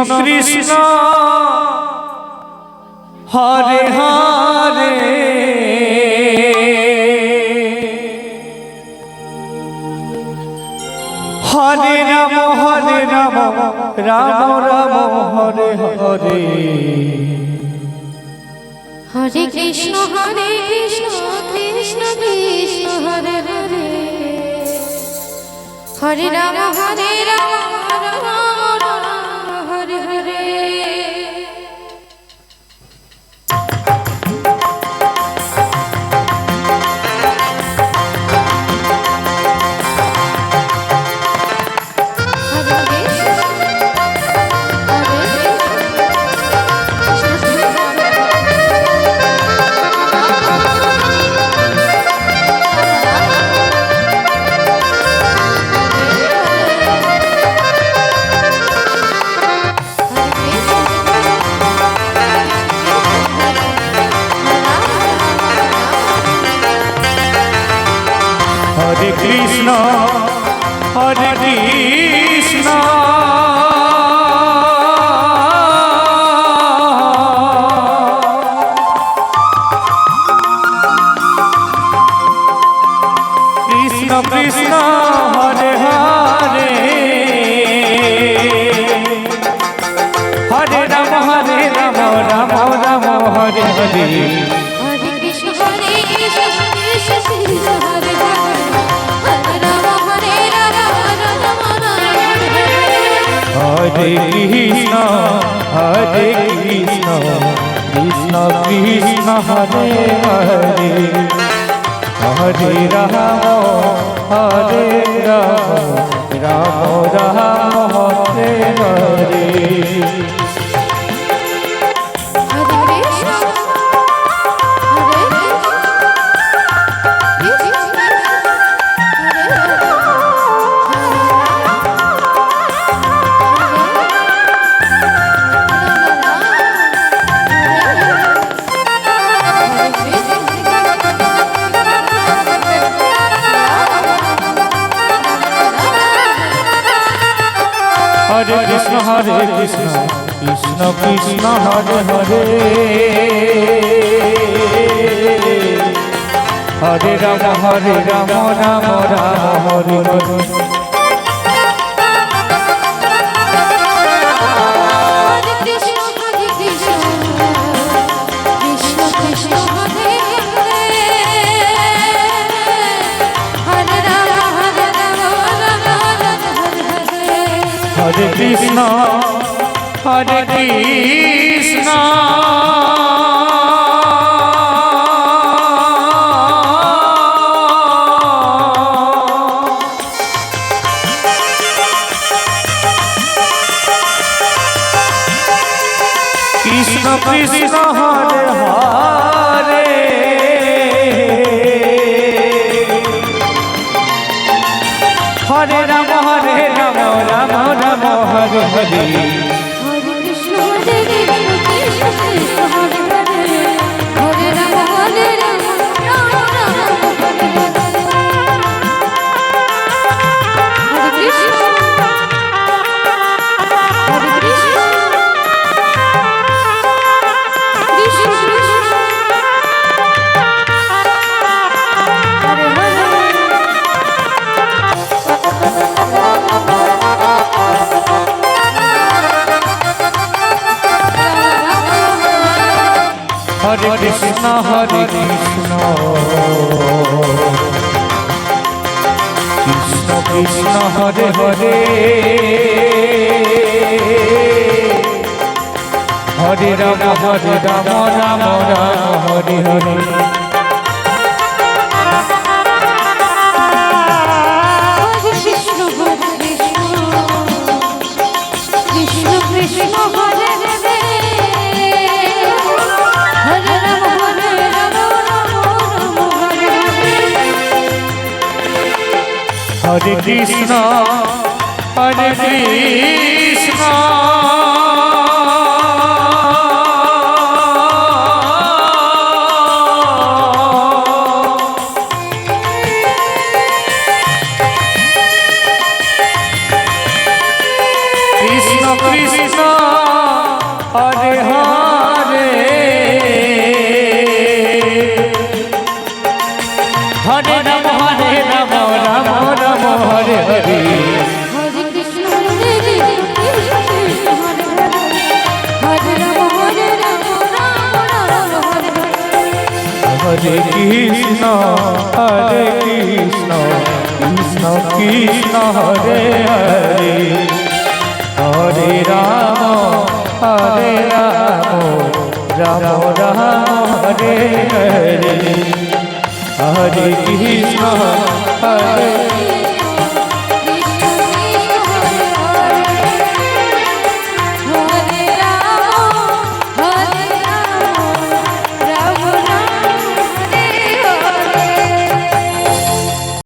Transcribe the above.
Krishna Hare Hare Hare Ram Ram Ram Hare Hare Hare Krishna Krishna Krishna Hare Hare Hare Ram Ram Ram Hare Hare Hare Krishna, Hare Krishna, Krishna Krishna, Hare Hare, Hare Rama, Rama Rama, Hare Hare. Hare Krishna Krishna Hare Hare Hare Rama Hare Krishna, Krishna Krishna, Hare Hare, Hare Rama, Rama Rama, Hare Hare. Hare Krishna, Krishna Krishna, Hare Hare, Hare Rama, Rama Rama, Hare Hare. Hare Krishna, Hare Krishna, Krishna Krishna, Hare Hare, Hare Rama, Rama Rama, Hare Hare. Hare Krishna Krishna Hare Hare Hare Rama Rama Hare Krishna Hare Krishna, Krishna Krishna, Hare Hare, Hare Rama, Rama Rama, Hare Hare. Hare Krishna, Hare Krishna, Krishna Krishna, Hare Ram Ram Ram Hare Hare Hare Krishna Hare Krishna Krishna Hare Hare Hare Ram Ram Ram Hare Hare Hare Krishna Krishna Krishna Hare Hare Hare Ram Ram Ram Hare Hare Hare Krishna Hare